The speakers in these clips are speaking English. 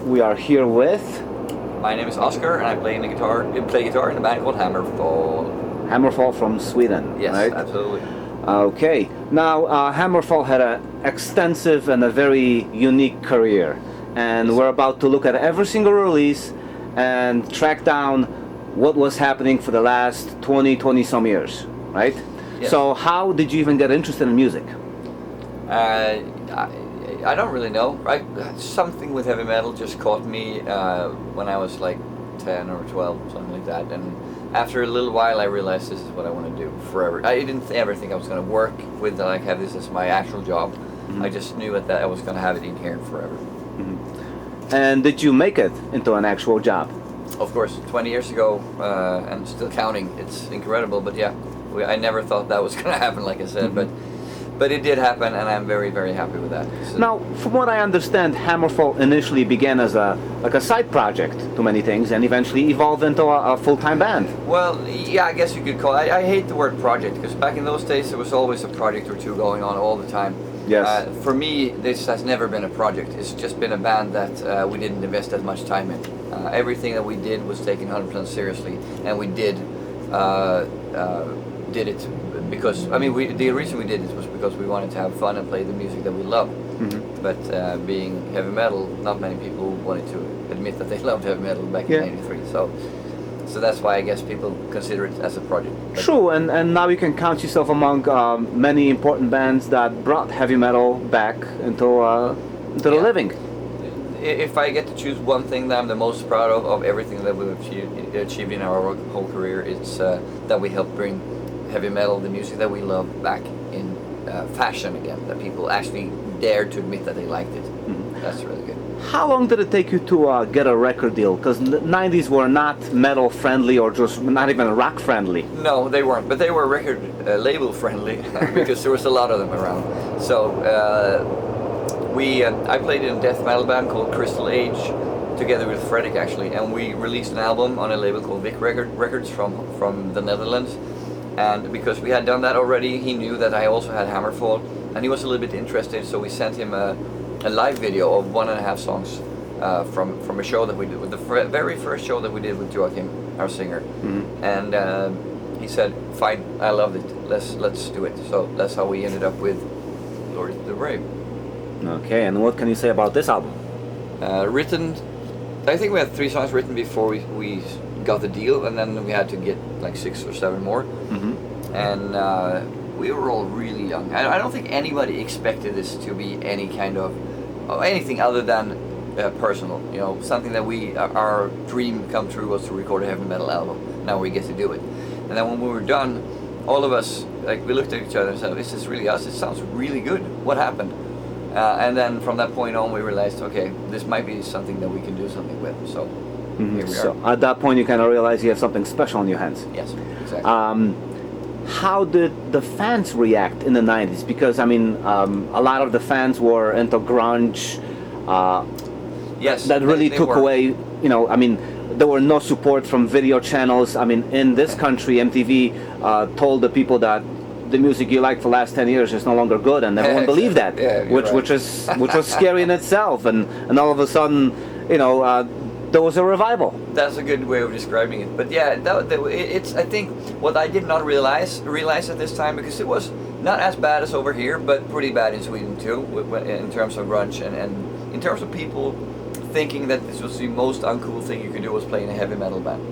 We are here with My name is Oscar, and I play guitar in a band called HammerFall. HammerFall from Sweden. Yes, right? absolutely. Okay. Now, HammerFall had an extensive and a very unique career, and Yes. we're about to look at every single release and track down what was happening for the last 20 some years, right? Yes. So how did you even get interested in music? I don't really know. Right, something with heavy metal just caught me when I was like 10 or 12, something like that. And after a little while, I realized this is what I want to do forever. I didn't ever think I was going to work with like have this as my actual job. Mm-hmm. I just knew that I was going to have it in here forever. Mm-hmm. And did you make it into an actual job? Of course, 20 years ago, and still counting. It's incredible, but yeah, I never thought that was going to happen, like I said, but it did happen, and I'm very, very happy with that. So now, from what I understand, HammerFall initially began as a side project to many things, and eventually evolved into a full-time band. well, yeah, I guess you could call it. I hate the word project, because back in those days, there was always a project or two going on all the time. Yes. For me, this has never been a project. It's just been a band that we didn't invest as much time in. Everything that we did was taken 100% seriously, and we did it because, I mean, the reason we did it was because we wanted to have fun and play the music that we love. Mm-hmm. But being heavy metal, not many people wanted to admit that they loved heavy metal back in '93. So that's why I guess people consider it as a project. But True, and now you can count yourself among many important bands that brought heavy metal back into the Yeah. living. if I get to choose one thing that I'm the most proud of everything that we've achieved in our whole career, it's that we helped bring heavy metal, the music that we love, back in fashion again. That people actually dared to admit that they liked it. Mm-hmm. That's really good. How long did it take you to get a record deal? Because the 90s were not metal friendly or just not even rock friendly. No, they weren't, but they were record label friendly because there was a lot of them around. So I played in a death metal band called Crystal Age together with Fredrik actually, and we released an album on a label called Vic Records from the Netherlands. And because we had done that already, he knew that I also had HammerFall, and he was a little bit interested, so we sent him a live video of 1.5 songs from a show that we did, with the very first show that we did with Joachim, our singer. Mm-hmm. And he said, "Fine, I loved it. Let's do it." So that's how we ended up with Lord of the Brave. Okay, and what can you say about this album? Written, I think we had 3 songs written before we got the deal, and then we had to get like 6 or 7 more. Mm-hmm. And we were all really young. I don't think anybody expected this to be any kind of anything other than personal. You know, something that our dream come true was to record a heavy metal album. Now we get to do it. And then when we were done, all of us, like, we looked at each other and said, "This is really us. It sounds really good. What happened?" And then from that point on, we realized, okay, this might be something that we can do something with. So here we So are. at that point, you kind of realize you have something special on your hands. Yes, exactly. How did the fans react in the 90s? Because, I mean, a lot of the fans were into grunge. Yes, That really they took were. away, you know, I mean, there were no support from video channels. I mean, in this country, MTV told the people that the music you liked for the last 10 years is no longer good, and everyone believed that, Yeah, you're right. which was scary in itself. And all of a sudden, you know, there was a revival. That's a good way of describing it. But yeah, it's. I think what I did not realize at this time, because it was not as bad as over here, but pretty bad in Sweden too, in terms of grunge and in terms of people thinking that this was the most uncool thing you could do was play in a heavy metal band.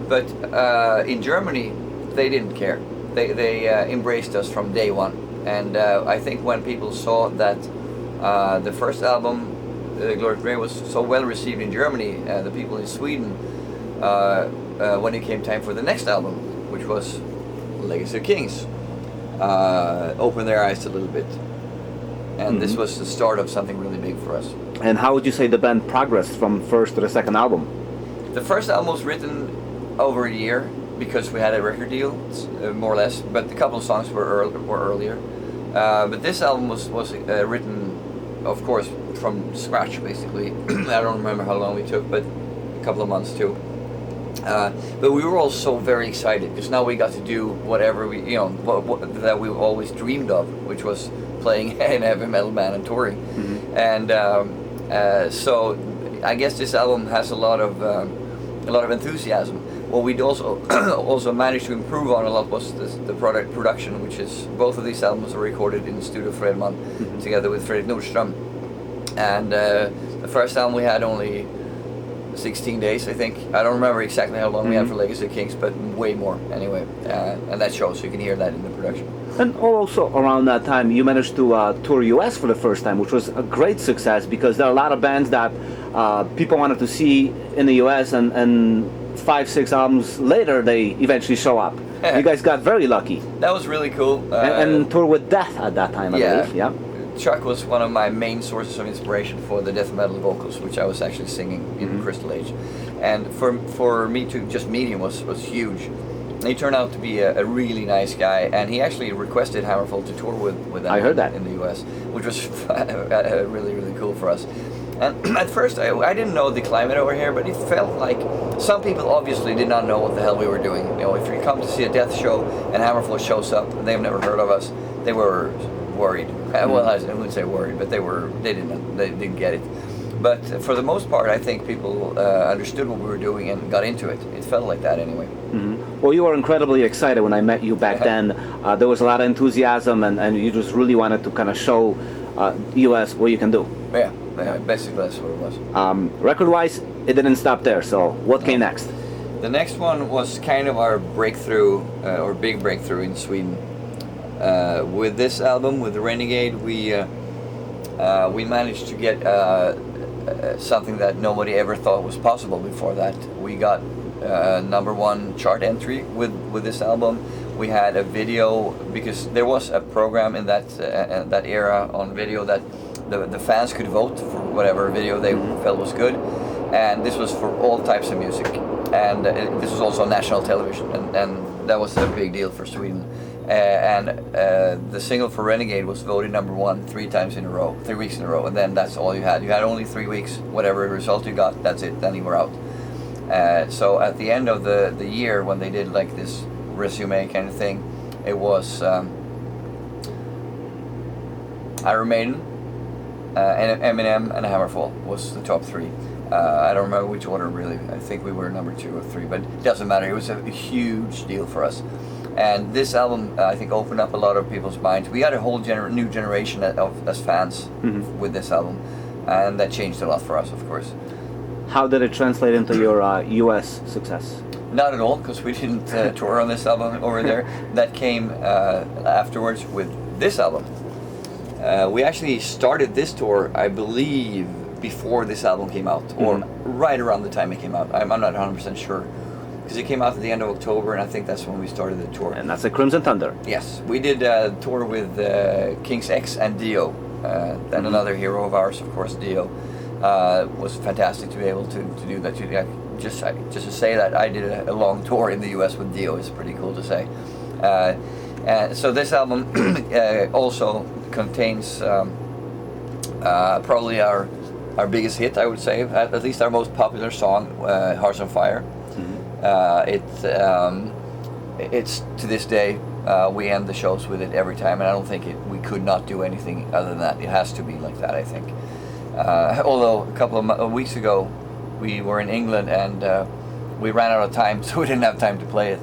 But in Germany, they didn't care. They embraced us from day one. And I think when people saw that the first album, Glory to Brave, was so well received in Germany, the people in Sweden, when it came time for the next album, which was Legacy of Kings, opened their eyes a little bit. And this was the start of something really big for us. And how would you say the band progressed from first to the second album? The first album was written over a year because we had a record deal, more or less, but a couple of songs were earlier. But this album was written, of course, from scratch, basically. I don't remember how long we took, but a couple of months too. But we were all so very excited because now we got to do whatever we, you know, that we always dreamed of, which was playing in a heavy metal band and touring. Mm-hmm. And so I guess this album has a lot of enthusiasm. What we'd also also managed to improve on a lot was the production, which is both of these albums are recorded in the studio Fredman together with Fredrik Nordström. And the first album we had only 16 days, I think. I don't remember exactly how long we had for Legacy of Kings, but way more anyway. And that shows, so you can hear that in the production. And also around that time, you managed to tour US for the first time, which was a great success because there are a lot of bands that people wanted to see in the US, and 5-6 albums later, they eventually show up. You guys got very lucky. That was really cool. And tour with Death at that time, I believe. Yeah. Chuck was one of my main sources of inspiration for the death metal vocals, which I was actually singing in Crystal Age. And for me to just meet him was huge. He turned out to be a really nice guy, and he actually requested HammerFall to tour with them. I heard that in the US, which was really, really cool for us. And at first, I didn't know the climate over here, but it felt like some people obviously did not know what the hell we were doing. You know, if you come to see a death show and HammerFall shows up, and they've never heard of us, they were worried. Well, I wouldn't say worried, but they didn't get it. But for the most part, I think people understood what we were doing and got into it. It felt like that anyway. Well, you were incredibly excited when I met you back then. There was a lot of enthusiasm, and you just really wanted to kind of show US what you can do. Yeah, basically that's what it was. Record-wise, it didn't stop there, so what came next? The next one was kind of our breakthrough, or big breakthrough in Sweden. With this album, with the Renegade, we managed to get something that nobody ever thought was possible before that. We got #1 chart entry with this album. We had a video, because there was a program in that era on video that the fans could vote for whatever video they felt was good, and this was for all types of music, and this was also on national television, and that was a big deal for Sweden. And the single for Renegade was voted #1 3 weeks in a row, and then that's all you had. You had only 3 weeks, whatever result you got, that's it, then you were out. So at the end of the year, when they did like this resume kind of thing, it was Iron Maiden, and Eminem, and HammerFall was the top 3. I don't remember which order really. I think we were #2 or 3, but it doesn't matter. It was a huge deal for us. And this album, I think, opened up a lot of people's minds. We had a whole new generation as fans with this album, and that changed a lot for us, of course. How did it translate into your US success? Not at all, because we didn't tour on this album over there. That came afterwards with this album. We actually started this tour, I believe, before this album came out, or right around the time it came out. I'm not 100% sure. Because it came out at the end of October, and I think that's when we started the tour. And that's a Crimson Thunder. Yes, we did a tour with King's X and Dio, and another hero of ours, of course, Dio. Was fantastic to be able to do that. Just to say that I did a long tour in the US with Dio is pretty cool to say. So this album also contains probably our biggest hit, I would say, at least our most popular song, Hearts on Fire. It's to this day, we end the shows with it every time, and I don't think we could not do anything other than that. It has to be like that, I think. Although a couple of weeks ago we were in England, and we ran out of time, so we didn't have time to play it.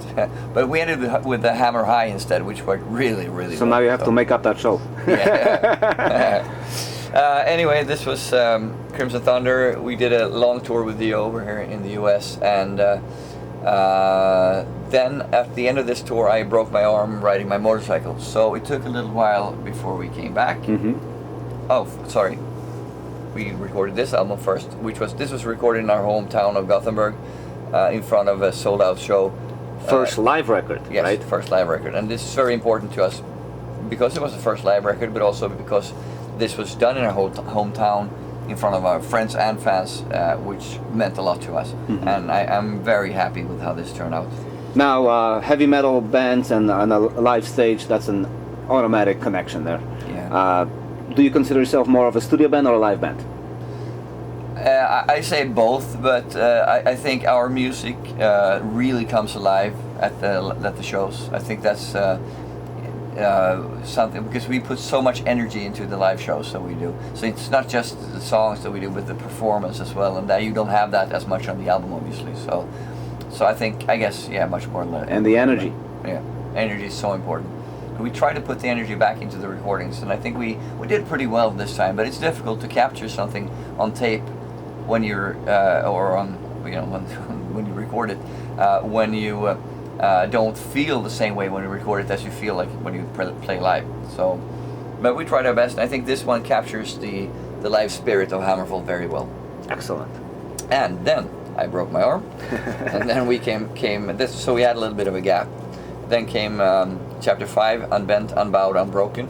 But we ended with the Hammer High instead, which worked really well. So now you have to make up that show. Anyway, this was Crimson Thunder. We did a long tour with Dio over here in the US, and then at the end of this tour I broke my arm riding my motorcycle, so it took a little while before we came back. Oh, sorry. We recorded this album first, this was recorded in our hometown of Gothenburg, in front of a sold-out show. First live record, yes, right? First live record, and this is very important to us because it was the first live record, but also because this was done in our hometown in front of our friends and fans, which meant a lot to us. And I'm very happy with how this turned out. Now, heavy metal bands and on a live stage, that's an automatic connection there. Yeah. Do you consider yourself more of a studio band or a live band? I say both, but I think our music really comes alive at the shows. I think that's something, because we put so much energy into the live shows that we do. So it's not just the songs that we do, but the performance as well, and that you don't have that as much on the album, obviously. So I guess much more. And the energy. Yeah, energy is so important. We try to put the energy back into the recordings, and I think we did pretty well this time. But it's difficult to capture something on tape when you're or on when you record it when you don't feel the same way when you record it as you feel like when you play live. So, but we tried our best. And I think this one captures the live spirit of HammerFall very well. Excellent. And then I broke my arm, and then we came this. So we had a little bit of a gap. Then came Chapter 5, Unbent, Unbowed, Unbroken.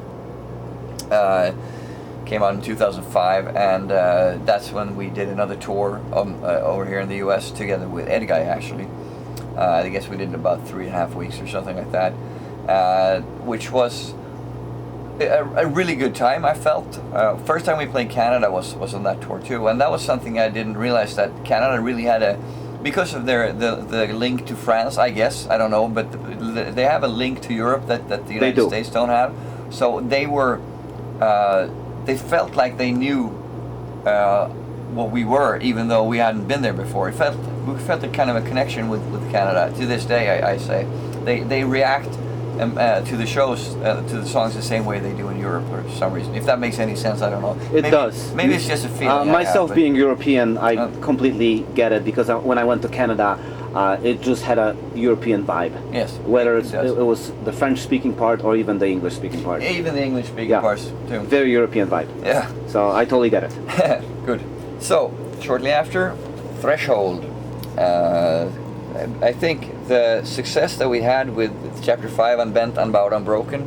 Came out in 2005, and that's when we did another tour over here in the US together with Edguy, actually. I guess we did about 3.5 weeks or something like that, which was a really good time, I felt. First time we played Canada was on that tour too, and that was something I didn't realize, that Canada really had because of the link to France, I guess, I don't know, but they have a link to Europe that the United States don't have. So they felt like they knew what we were, even though we hadn't been there before. We felt a kind of a connection with Canada. To this day, I say. They react to the shows, to the songs the same way they do in Europe for some reason. If that makes any sense, I don't know. It does. Maybe it's just a feeling. Myself being European, I completely get it, because when I went to Canada, it just had a European vibe. Yes. Whether it was the French-speaking part or even the English-speaking part. Even the English-speaking parts too. Very European vibe. Yeah. So I totally get it. Good. So shortly after, Threshold. I think the success that we had with Chapter 5, Unbent, Unbowed, Unbroken,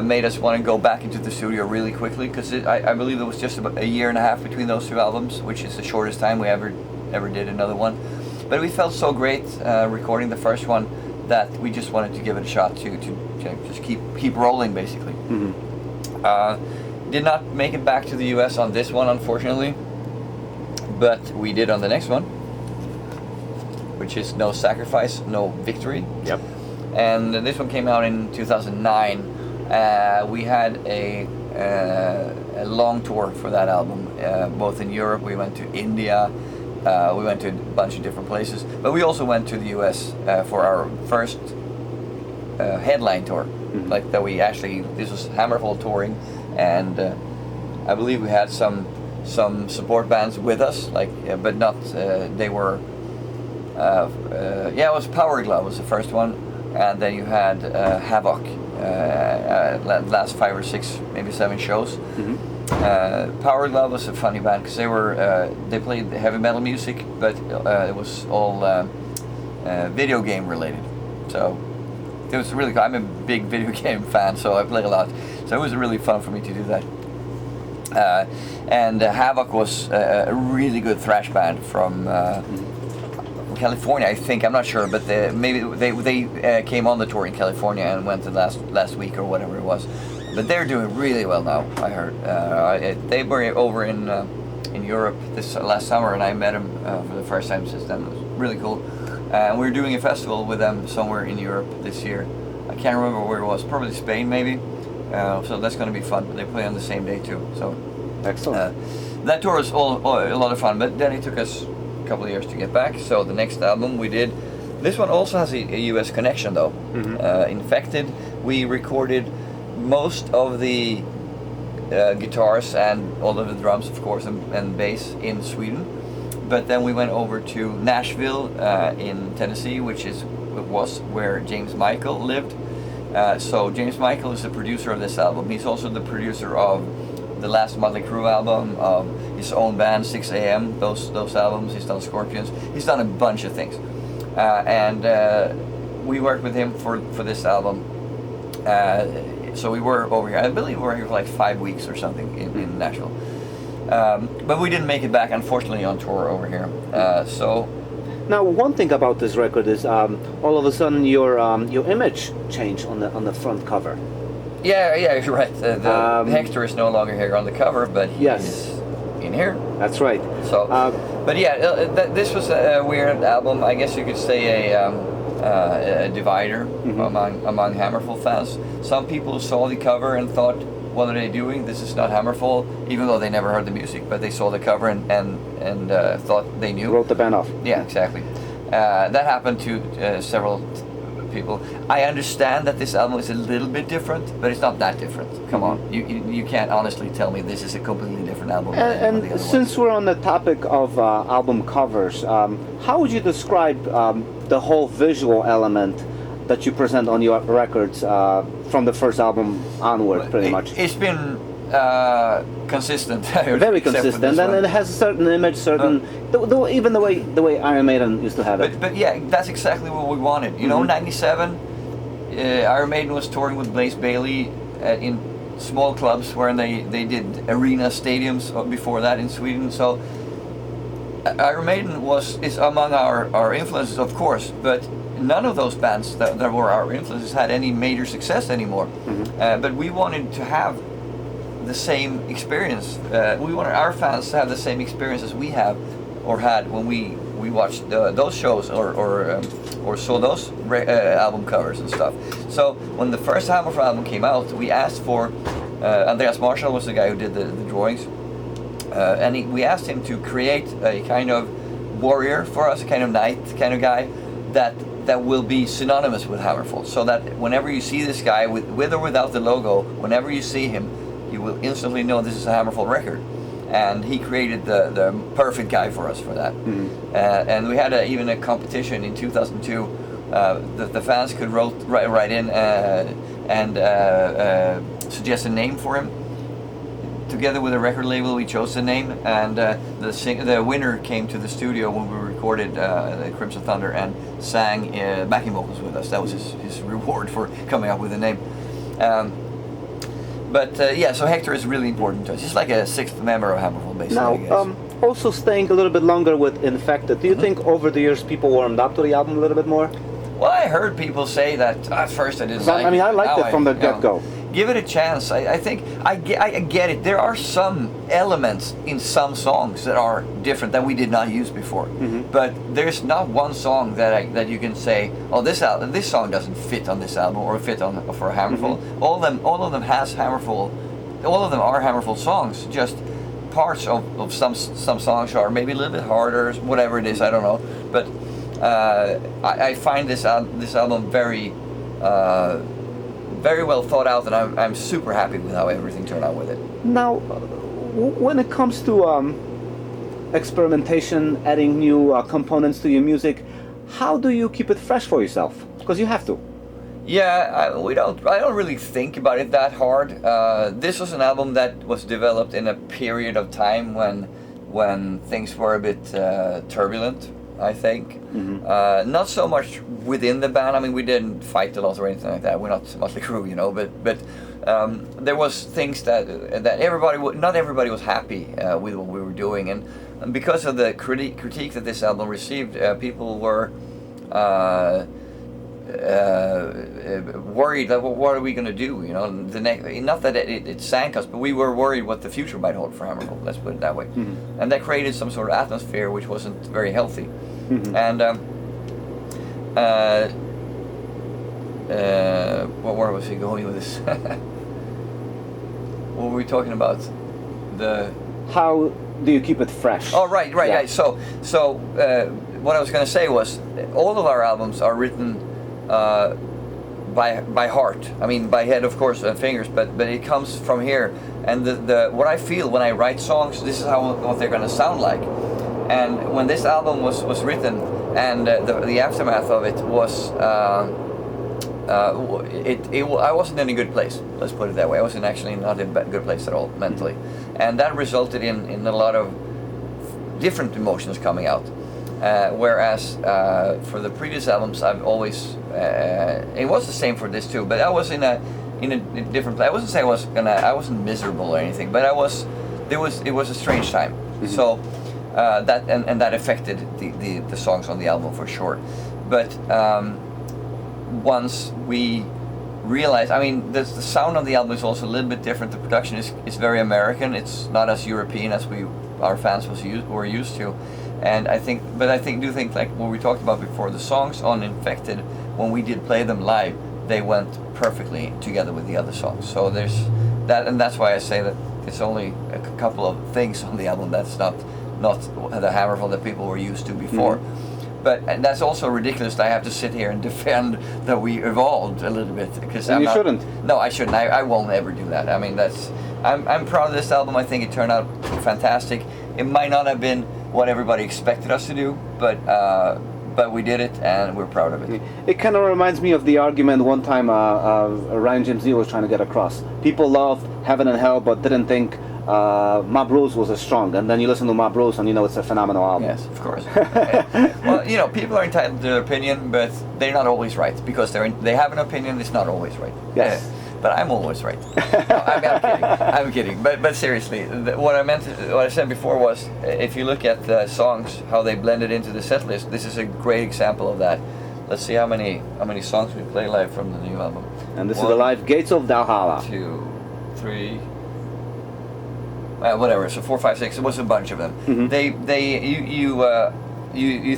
made us want to go back into the studio really quickly, because I believe it was just about 1.5 years between those two albums, which is the shortest time we ever did another one. But we felt so great recording the first one that we just wanted to give it a shot to just keep rolling, basically. Mm-hmm. Did not make it back to the US on this one, unfortunately, but we did on the next one, which is No Sacrifice, No Victory. Yep. And this one came out in 2009. We had a long tour for that album, both in Europe. We went to India. We went to a bunch of different places, but we also went to the US for our first headline tour. Mm-hmm. Like that, this was HammerFall touring, and I believe we had some support bands with us, but not. They were. It was Power Glove was the first one, and then you had Havoc. Last 5 or 6, maybe 7 shows. Mm-hmm. Power Glove was a funny band, because they played heavy metal music, but it was all video game related. So it was really cool. I'm a big video game fan, so I play a lot. So it was really fun for me to do that. And Havoc was a really good thrash band from California, I think. I'm not sure, but they came on the tour in California and went the last week or whatever it was. But they're doing really well now, I heard. They were over in Europe this last summer, and I met them for the first time since then. It was really cool. We're doing a festival with them somewhere in Europe this year. I can't remember where it was. Probably Spain, maybe. So that's going to be fun. They play on the same day too. So excellent. That tour was all a lot of fun. But then it took us couple of years to get back. So the next album we did, this one also has a US connection though. Mm-hmm. Infected, we recorded most of the guitars and all of the drums, of course, and bass in Sweden, but then we went over to Nashville in Tennessee, which was where James Michael lived. So James Michael is the producer of this album. He's also the producer of the last Motley Crue album, his own band 6 AM, those albums. He's done Scorpions. He's done a bunch of things, and we worked with him for this album. So we were over here. I believe we were here for like 5 weeks or something in Nashville, but we didn't make it back, unfortunately, on tour over here. So now, one thing about this record is all of a sudden your image changed on the front cover. Yeah, you're right. Hector is no longer here on the cover, but he's in here. That's right. So, but yeah, this was a weird album. I guess you could say a divider among HammerFall fans. Some people saw the cover and thought, what are they doing? This is not HammerFall, even though they never heard the music, but they saw the cover and thought they knew. Wrote the band off. Yeah, exactly. That happened to several people. I understand that this album is a little bit different, but it's not that different. Come on, you can't honestly tell me this is a completely different album. And since we're on the topic of album covers, how would you describe the whole visual element that you present on your records from the first album onward, pretty much? It's been consistent. Very consistent, and it has a certain image, even the way Iron Maiden used to have it. But yeah, that's exactly what we wanted. You know, '97, Iron Maiden was touring with Blaze Bayley in small clubs where they did arena stadiums before that in Sweden. So Iron Maiden is among our influences, of course, but none of those bands that were our influences had any major success anymore. But we wanted to have the same experience. We wanted our fans to have the same experience as we have or had when we watched those shows or saw those album covers and stuff. So when the first HammerFall album came out, we asked for Andreas Marshall was the guy who did the drawings, and we asked him to create a kind of warrior for us, a kind of knight kind of guy that will be synonymous with HammerFall, so that whenever you see this guy with or without the logo, whenever you see him, you will instantly know this is a HammerFall record. And he created the perfect guy for us for that. And we had even a competition in 2002. The fans could write in and suggest a name for him. Together with a record label, we chose the name, and the winner came to the studio when we recorded Crimson Thunder and sang backing vocals with us. That was his reward for coming up with a name. Yeah, so Hector is really important to us. He's like a sixth member of HammerFall, basically. Now, I guess. Also staying a little bit longer with Infected, do you think over the years people warmed up to the album a little bit more? Well, I heard people say that at first I didn't like it. I mean, I liked it from the get-go. Give it a chance. I think I get it. There are some elements in some songs that are different that we did not use before. But there's not one song that you can say, oh, this song doesn't fit on this album or fit on for HammerFall. All of them has HammerFall. All of them are HammerFall songs. Just parts of some songs are maybe a little bit harder, whatever it is. I don't know. But I find this album very. Very well thought out, and I'm super happy with how everything turned out with it. Now, when it comes to experimentation, adding new components to your music, how do you keep it fresh for yourself? Because you have to. Yeah, I don't really think about it that hard. This was an album that was developed in a period of time when things were a bit turbulent, I think. Not so much within the band. I mean, we didn't fight a lot or anything like that. We're not Motley Crue, you know. But there was things that not everybody was happy with what we were doing, and because of the critique that this album received, people were worried that what are we going to do? You know, not that it sank us, but we were worried what the future might hold for HammerFall. Let's put it that way, and that created some sort of atmosphere which wasn't very healthy. And where was he going with this? What were we talking about? How do you keep it fresh? Oh, right. Yeah. So what I was going to say was all of our albums are written by heart. I mean, by head, of course, and fingers, but it comes from here. And what I feel when I write songs, this is what they're going to sound like. And when this album was written, and the aftermath of it was, I wasn't in a good place. Let's put it that way. I wasn't actually not in a good place at all mentally, and that resulted in a lot of different emotions coming out. Whereas for the previous albums, I've always it was the same for this too, but I was in a different place. I wasn't saying I wasn't miserable or anything, but it was a strange time. So. That affected the songs on the album for sure, but once we realized, I mean, the sound on the album is also a little bit different. The production is very American. It's not as European as our fans were used to, And I think like what we talked about before, the songs on Infected, when we did play them live, they went perfectly together with the other songs. So there's that, and that's why I say that it's only a couple of things on the album that's not the HammerFall that people were used to before. And that's also ridiculous that I have to sit here and defend that we evolved a little bit, because shouldn't. No, I shouldn't. I won't ever do that. I mean, I'm proud of this album. I think it turned out fantastic. It might not have been what everybody expected us to do, but we did it, and we're proud of it. It kind of reminds me of the argument one time Ryan James Dio was trying to get across. People loved Heaven and Hell, but didn't think Mob Rules was as strong. And then you listen to Mob Rules, and you know it's a phenomenal album. Yes, of course. Well, people are entitled to their opinion, but they're not always right, because they have an opinion. It's not always right. Yes. But I'm always right. No, I'm kidding. I'm kidding. But seriously, what I said before was, if you look at the songs, how they blended into the set list, this is a great example of that. Let's see how many songs we play live from the new album. And this is the live Gates of Valhalla. 2, 3. Whatever. So 4, 5, 6. It was a bunch of them.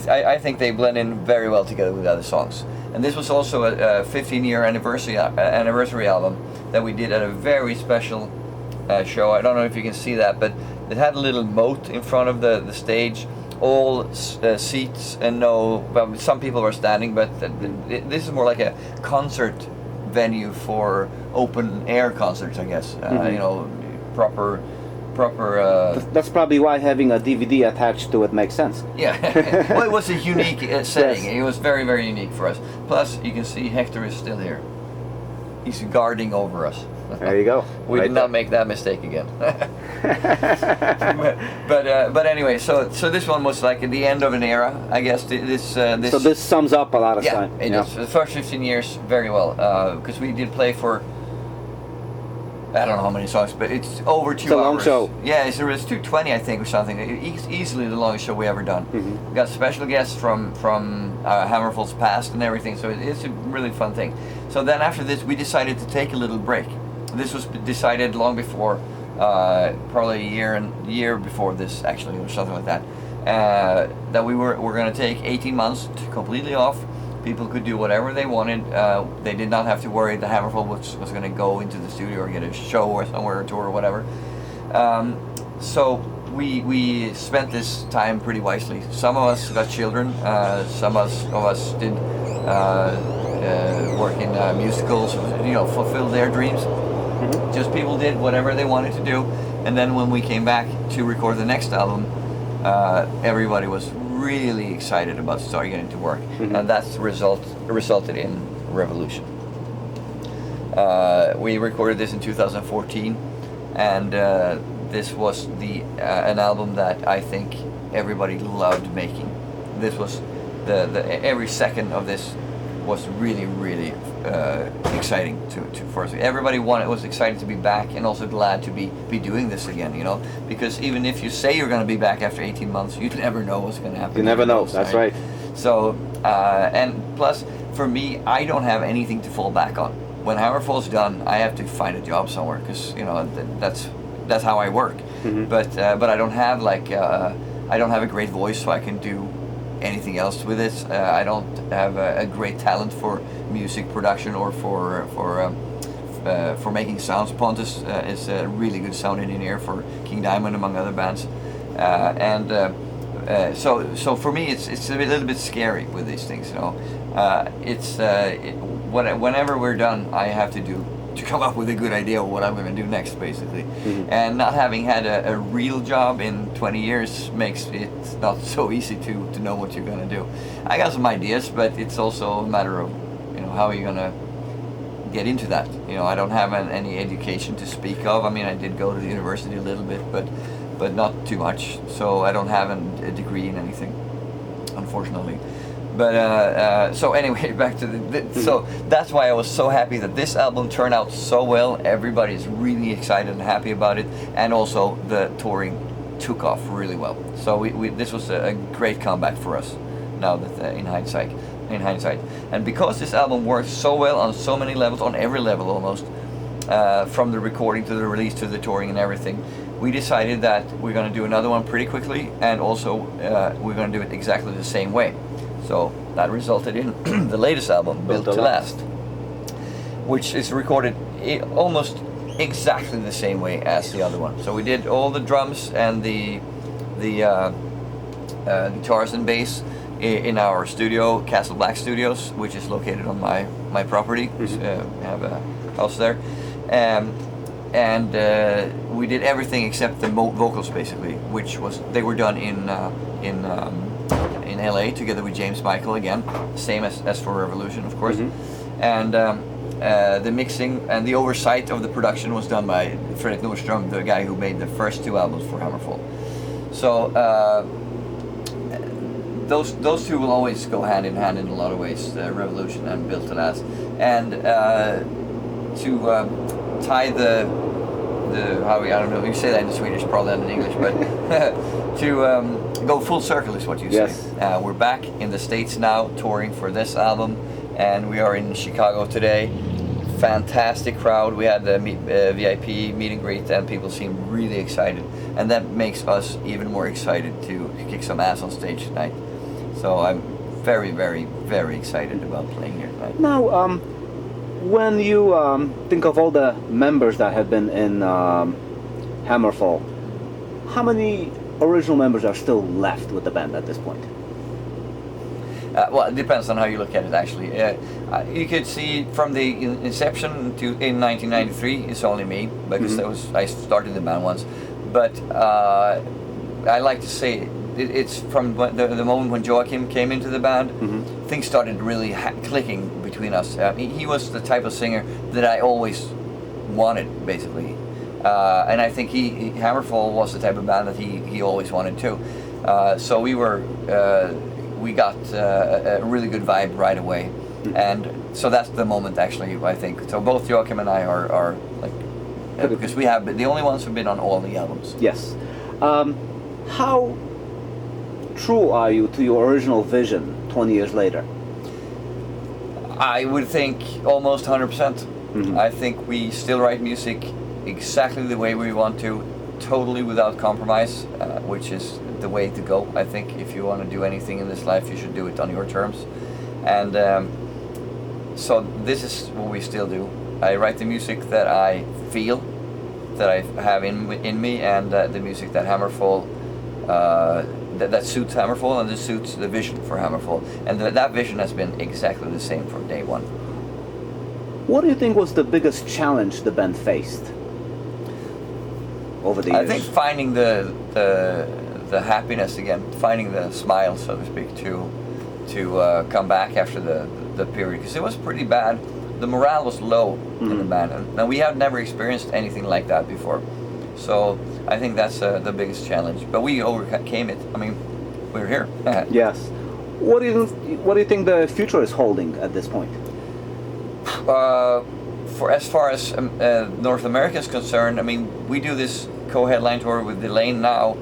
I think they blend in very well together with the other songs. And this was also a 15-year anniversary album that we did at a very special show. I don't know if you can see that, but it had a little moat in front of the stage, all seats, and some people were standing, but this is more like a concert venue for open air concerts, I guess. Proper. That's probably why having a DVD attached to it makes sense. Yeah, well, it was a unique setting. Yes. It was very, very unique for us. Plus, you can see Hector is still here. He's guarding over us. There you go. We did not make that mistake again. but anyway, so this one was like at the end of an era, I guess. So this sums up a lot of time. Yeah, the first 15 years very well, because we did play for, I don't know how many songs, but it's over 2 hours. It's a long show. Yeah, it's 2:20, I think, or something. Easily the longest show we ever done. We got special guests from HammerFall's past and everything, so it's a really fun thing. So then after this, we decided to take a little break. This was decided long before, probably a year before this, actually, or something like that. That we were going to take 18 months completely off. People could do whatever they wanted. They did not have to worry that HammerFall was going to go into the studio or get a show or somewhere, a tour or whatever. So we spent this time pretty wisely. Some of us got children. Some of us did work in musicals, fulfill their dreams. Just people did whatever they wanted to do. And then when we came back to record the next album, everybody was really excited about starting getting to work, and that's resulted in Revolution. We recorded this in 2014, and this was an album that I think everybody loved making. This was every second of this was really, really exciting for us. Everybody was excited to be back, and also glad to be doing this again, because even if you say you're going to be back after 18 months, you never know what's going to happen. You never know, that's right. So, and plus, for me, I don't have anything to fall back on. When HammerFall's done, I have to find a job somewhere, because, that's how I work. But I don't have I don't have a great voice, so I can do anything else with it. I don't have a great talent for music production or for making sounds. Pontus is a really good sound engineer for King Diamond, among other bands, so for me it's a little bit scary with these things. Whenever we're done, I have to come up with a good idea of what I'm going to do next, basically. And not having had a real job in 20 years makes it not so easy to know what you're going to do. I got some ideas, but it's also a matter of how are you going to get into that. I don't have any education to speak of. I mean, I did go to the university a little bit, but not too much, so I don't have a degree in anything, unfortunately. But so anyway, back to so that's why I was so happy that this album turned out so well. Everybody's really excited and happy about it, and also the touring took off really well. So this was a great comeback for us. Now that in hindsight, and because this album worked so well on so many levels, on every level almost, from the recording to the release to the touring and everything, we decided that we're going to do another one pretty quickly, and also we're going to do it exactly the same way. So that resulted in the latest album, Built to Last, which is recorded almost exactly the same way as the other one. So we did all the drums and the guitars and bass in our studio, Castle Black Studios, which is located on my property. I have a house there. And we did everything except the vocals, basically, which they were done in LA together with James Michael again, same as for Revolution, of course. And the mixing and the oversight of the production was done by Fredrik Nordström, the guy who made the first 2 albums for HammerFall. So those two will always go hand in hand in a lot of ways, Revolution and Built to Last. And to tie the I don't know, you say that in Swedish, probably not in English, but to go full circle is what you say. Yes. We're back in the States now, touring for this album, and we are in Chicago today. Fantastic crowd. We had the VIP meet and greet, and people seem really excited, and that makes us even more excited to kick some ass on stage tonight. So I'm very, very, very excited about playing here tonight. Now, when you think of all the members that have been in HammerFall, how many original members are still left with the band at this point? Well, it depends on how you look at it, actually. You could see from the inception in 1993, it's only me, because I started the band once. But I like to say it's from the moment when Joachim came into the band, things started really clicking between us. He was the type of singer that I always wanted, basically. And I think HammerFall was the type of band that he always wanted too. So we got a really good vibe right away. And so that's the moment, actually, I think. So both Joachim and I are like, because we have been the only ones who've been on all the albums. Yes. How true are you to your original vision 20 years later? I would think almost 100%. I think we still write music exactly the way we want to, totally without compromise, which is the way to go. I think if you want to do anything in this life, you should do it on your terms. And so this is what we still do. I write the music that I feel, that I have in me, and the music that HammerFall, that suits HammerFall, and that suits the vision for HammerFall. And that vision has been exactly the same from day one. What do you think was the biggest challenge the band faced over the years? I think finding the happiness again, finding the smile, so to speak, to come back after the period, because it was pretty bad. The morale was low in the band, and we had never experienced anything like that before. So I think that's the biggest challenge. But we overcame it. I mean, we're here. Yes. What do you think the future is holding at this point? For as far as North America is concerned, I mean, we do this co-headline tour with Delane now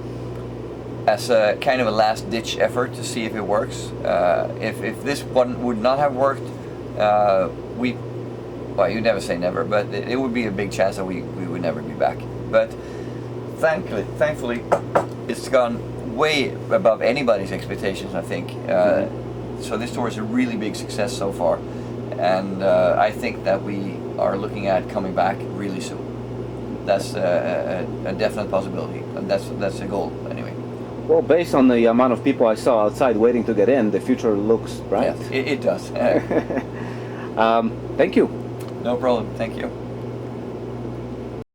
as a kind of a last-ditch effort to see if it works. If this one would not have worked, well, you never say never, but it would be a big chance that we would never be back. But thankfully, it's gone way above anybody's expectations, I think. So this tour is a really big success so far, and I think that we are looking at coming back really soon. That's a definite possibility, and that's the goal anyway. Well, based on the amount of people I saw outside waiting to get in, the future looks bright. Yeah, it does. Thank you. No problem. Thank you.